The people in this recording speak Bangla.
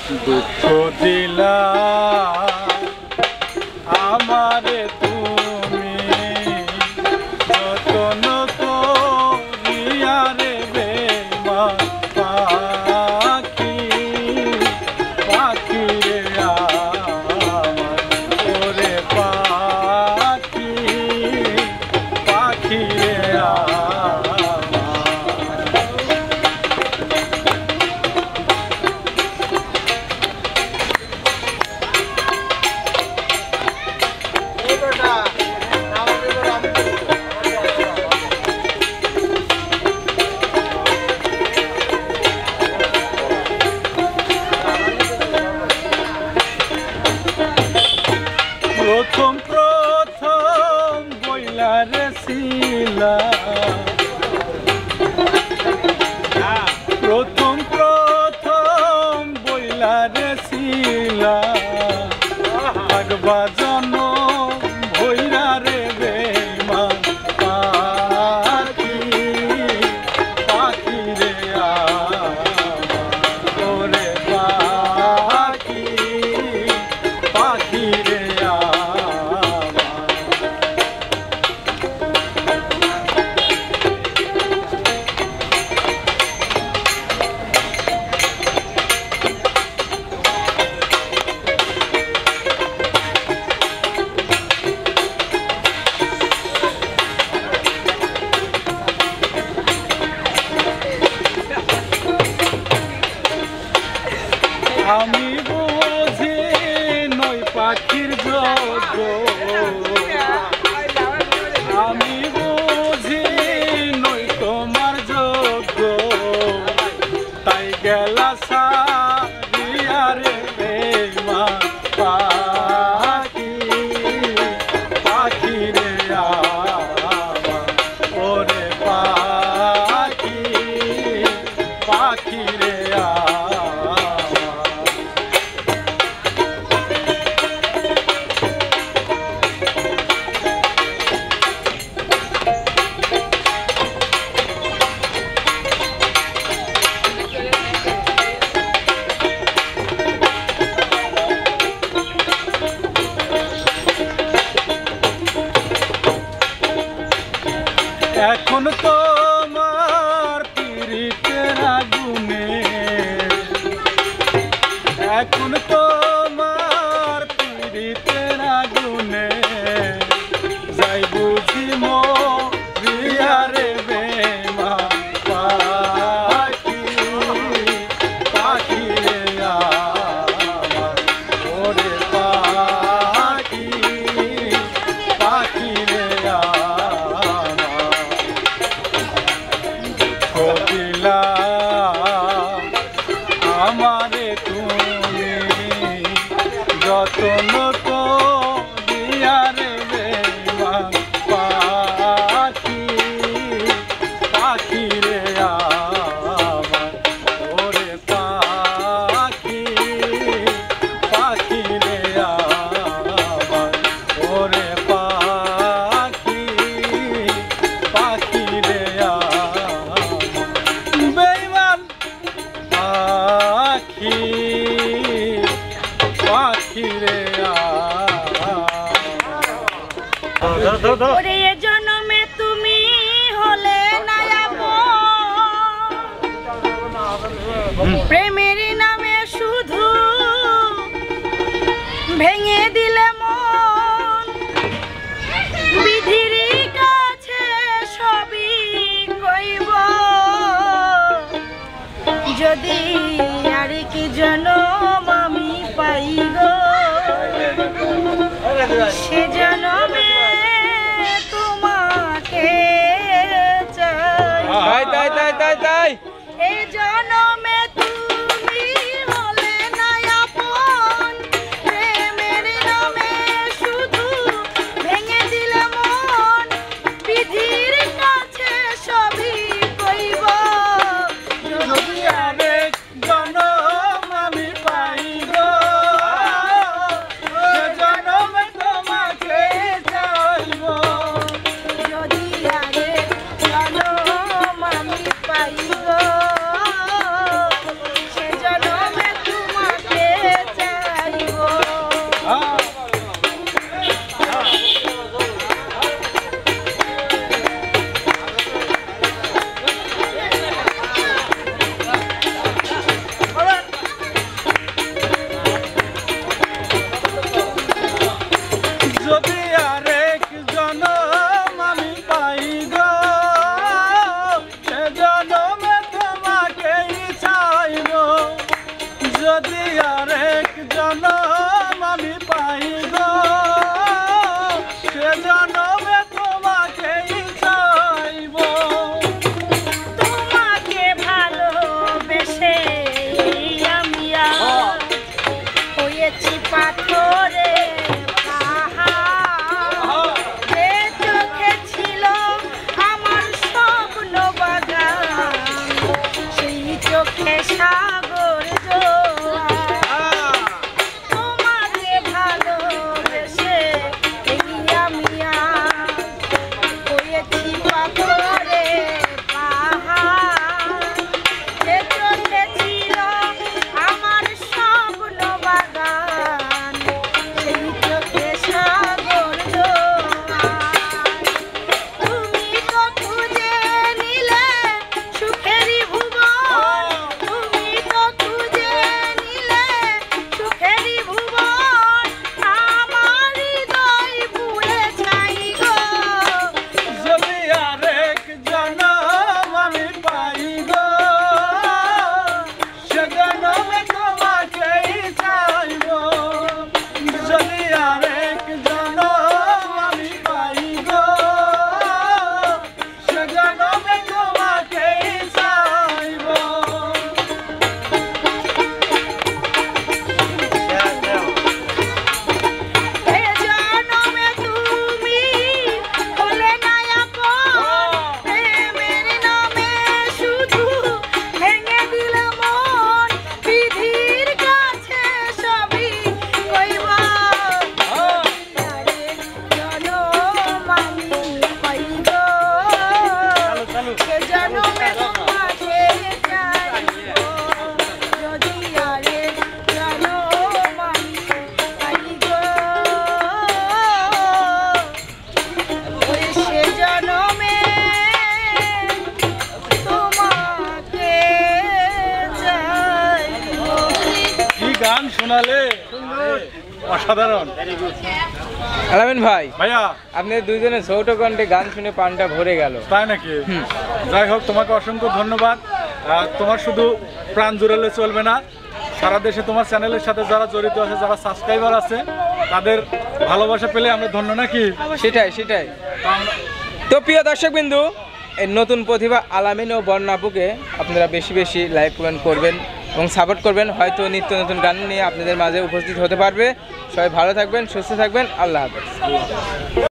দুঃখ দিলা আমারে তুমি যতন করিয়া রে বেঈমান পাখি পাখি রে আমার ওরে পাখি পাখি রে প্রথম প্রথম বইলার শিলা প্রথম প্রথম বইলার শিলা আগবা জন ভৈরা রে বেঈমান পাখি পাখি রে ওরে পাখি পাখি রে আমি বুঝি নই পাখির যোগ্য আমি বুঝি নই তোমার যোগ্য তাই গেলা সারিয়া রে বেঈমান পাখি পাখি রে আমার ওরে পাখি পাখি রে এখন তোমার পীড়িতের আগুনে এখন তোমার পীড়িতের আগুনে যাই বুঝি মরিয়া রে বেঈমান পাখি পাখি রে আমার ওরে পাখি পাখি রে দিলা আমারে তুমি যতন করিয়া রে বেঈমান পাখি পাখি রে আমার ওরে পাখি পাখি রে আমার ওরে পাখি পাখি রে বেঈমান পাখি পাখি রে ওরে এ জন্মে তুমি হলে না আপন প্রেমের নামে শুধু ভেঙে দিলে মন বিধির কাছে সবই কইব যদি আর কি জনম আমি পাই গো সে জনমে তোমাকে চাই তাই তাই তাই তাই এই জনমে তুমি হলে না আপন প্রেমের নামে শুধু ভেঙে দিলে মন বিধির কাছে সবই কইব যদি আরেক জনম আমি পাই গো সে জনম তোমাকে যদি আরেক জনম আমি পাই গো সে জনমে তোমাকেই চাইব। তোমাকে ভালোবেসে আমি আর হয়েছি পাথরে পাহাড়। যে চোখে ছিল আমার স্বপ্ন বাগান সেই চোখে সাগর জোয়ার। তোমাকে ভালোবেসে আমি আর হয়েছি পাথরে পাহাড়। যে চোখে ছিল আমার স্বপ্ন বাগান সেই চোখে সাগর জোয়ার। তুমি তো খুঁজে নিলে সুখেরই ভুবন, তুমি তো খুঁজে নিলে সুখেরই ভুবন। আমার হৃদয় পুড়ে ছাই গো। যদি আরেক জনম আমি পাই গো সে জনমে তোমাকেই চাইব। যদি আরেক জনম আমি পাই গো সে জনমে তোমাকেই চাইব। এ জনমে তুমি হলে না আপন, প্রেমের নামে শুধু ভেঙে দিলে মন। বিধির কাছে সবই কইব, আরেক জনম আমি পাইব। সে জনমে তোমাকে চাইব। যদি আরেক জনম আমি পাইব, ওই সে জনমে তোমাকে চাইব। কি গান শোনালে, অসাধারণ। আলামিন ভাই, ভাইয়া আপনাদের দুইজনের ছোট কণ্ঠে গান শুনে পানটা ভরে গেল। তাই নাকি? যাই হোক, তোমাকে অসংখ্য ধন্যবাদ। তোমার শুধু প্রাণ জুড়ালে চলবে না, সারা দেশে তোমার চ্যানেলের সাথে যারা জড়িত আছে, যারা সাবস্ক্রাইবার আছে, তাদের ভালোবাসা পেলে আমরা ধন্য নাকি? সেটাই সেটাই। তো প্রিয় দর্শকবিন্দু, এই নতুন প্রতিভা আলামিন ও বর্ণাপুকে আপনারা বেশি বেশি লাইক কমেন্ট করবেন এবং সাপোর্ট করবেন। হয়তো নিত্য নতুন গান নিয়ে আপনাদের মাঝে উপস্থিত হতে পারবে। সবাই ভালো থাকবেন, সুস্থ থাকবেন। আল্লাহ হাফেজ।